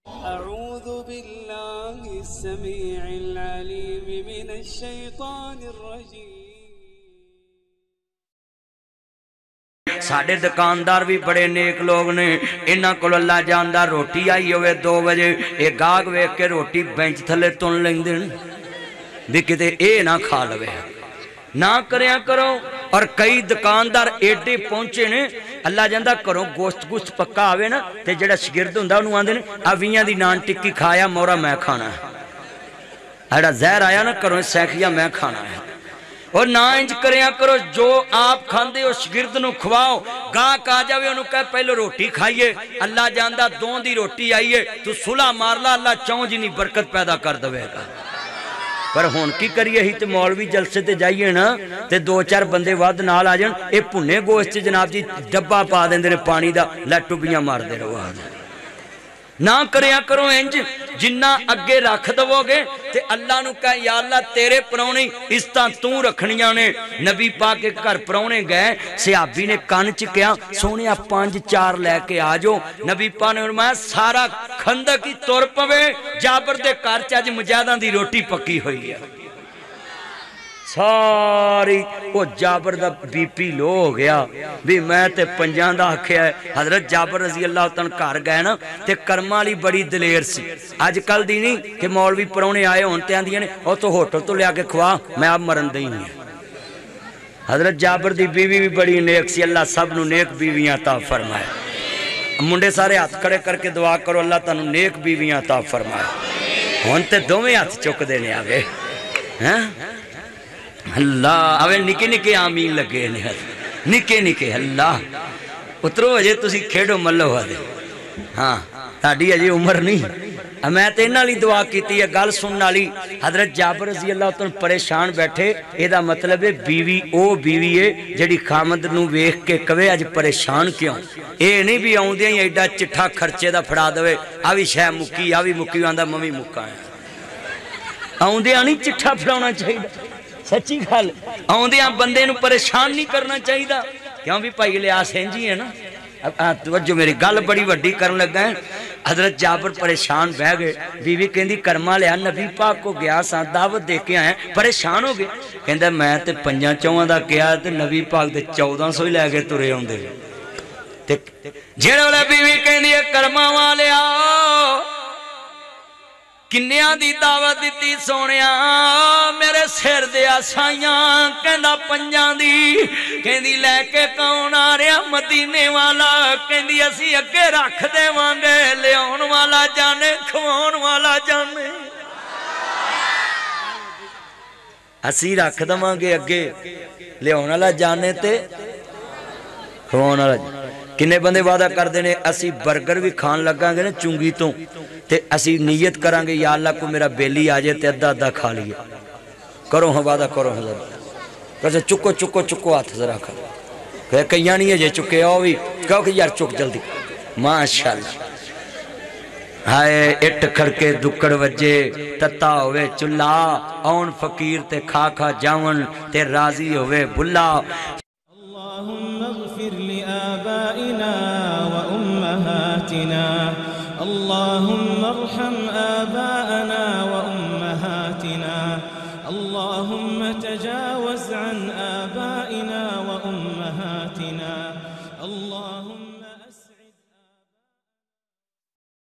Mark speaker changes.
Speaker 1: أعوذ بالله السميع العليم من الشيطان الرجيم
Speaker 2: ساڑے دکاندار بھی بڑے نیک لوگ نے انہاں کو اللہ جاندہ روٹی آئی ہوئے 2 بجے ایک آگ ویک کے روٹی بینچ تھلے تن لیں دن بھی کتے اے نہ کھا لوے نہ کریا کرو اور کئی دکاندار ایڈے پہنچے نے اللہ جاندہ کرو گوشت پکا آوے نا تے جڑا شگرد ہوندہ انہوں آندے نے اویاں دی نان ٹکی کھایا مورا میں کھانا ہے ایڈا زہر آیا نا کرو سیکھیا میں کھانا ہے اور نہ انج کریا کرو جو آپ کھاندے ہو شگرد نو کھواؤ گاہ کہا جاوے انہوں کہے پہلو روٹی کھائیے اللہ جاندہ 2 دی روٹی آئیے تو صلح مارلا اللہ چون جنی برکت پیدا کر دوے گا پر ہون کی کریے ہی تے مولوی جلسے تے جائیے نا تے 2-4 بندے واد نال آجن اے پھنے گوشت جناب جی ڈبا پا دیں دے پانی دا لیٹو بیاں مار دے رہو آجن نہ کریا کرو انج جنہ اگے رکھ دو گے تے اللہ نو کہا یا اللہ تیرے پرونے اس طرح تو رکھنیاں نے نبی پاک کے گھر پرونے گئے صحابی نے کان چکیا سونے 5-4 لے کے آجو نبی پاک نے فرمایا سارا کھندہ کی طور پوے جابر دے کار چاج مجاہداں دی روٹی پکی ہوئی ہے ساری وہ جابر دا بی پی لو ہو گیا بھی میں تے پنجان دا آکھیا ہے حضرت جابر رضی اللہ تعالیٰ کار گئے نا تے کرمالی بڑی دلیر سی آج کل دی نہیں کہ مولوی پرونے آئے ہونتے ہیں دیانے اور تو ہوٹل تو لیا کے کھوا میں اب مرن دیں نہیں حضرت جابر دی بیوی بھی بڑی نیک سی اللہ سب نو نیک بیویاں عطا فرمائے منڈے سارے ہاتھ کھڑے کر کے دعا کرو اللہ تعالیٰ نیک بیویاں عطا فرمائے ہونتے دومیں ہاتھ چک دینے آگے اللہ اوے نکے نکے آمین لگے نکے نکے اللہ اترو اجے تسی کھیڑو ملو ہوا دے ہاں تاڑی اجے عمر نہیں میں تے انہاں لی دعا کیتی ہے گل سننا لی حضرت جابر رضی اللہ تعالیٰ پریشان بیٹھے ایدہ مطلب ہے بیوی او بیوی ہے جڑی خامد نو ویخ کے کوے اج پریشان کیوں اے نہیں بھی آؤں دیں ایڈا چٹھا خرچے دا پھڑا دوے آوی شہ مکی آوی مکی آندہ ممی مکا ہے آؤں دیں نہیں چٹھا پھڑاؤنا چاہیے سچی گھال آؤندیاں بندے نو پریشان نہیں کرنا چاہیے دا کیوں بھی پائی لے آسین جی ہے نا توجہ میری گل بڑی وڈی کرن لگ گئے حضرت جابر پریشان بہ گئے بیوی کہندی کرما لیا نبی پاک کو گیا سان دعوت دے کے آئے پریشان ہو گئے کہندہ میں تے 5-4 دا کیا تے نبی پاک دے 1400 ہی لے گئے ترے ہوں دے جیڑے والے بیوی کہندی ہے کرما والے آؤ کنیاں دی دعوت دیتی سونیاں میرے سر دیا سائیاں کہندہ 5 دی کہندی لے کے کون آ رہا مدینے والا کہندی اسی اگے رکھ دے وانگے لیون والا جانے کھوان والا جانے اسی رکھ دے وانگے اگے لیون والا جانے تے کھوان والا جانے کنے بندے وعدہ کر دینے اسی برگر بھی کھان لگا گے نا چونگی تو تے اسی نیت کرانگے یا اللہ کو میرا بیلی آجے تے ادھا کھا لیا کرو ہاں وعدہ کرو ہاں ذرا چکو چکو چکو ہاتھ ذرا کھا کہیاں نہیں ہے جے چکے آؤ بھی کہو کہ یار چک جلدی ماشاءاللہ ہائے اٹ کھڑکے دکڑ وجے تتا ہوئے چلا اون فقیر تے کھا کھا جاون تے راضی ہوئے بھلا
Speaker 1: اللهم اغفر لآبائنا وأمهاتنا اللهم ارحم آبائنا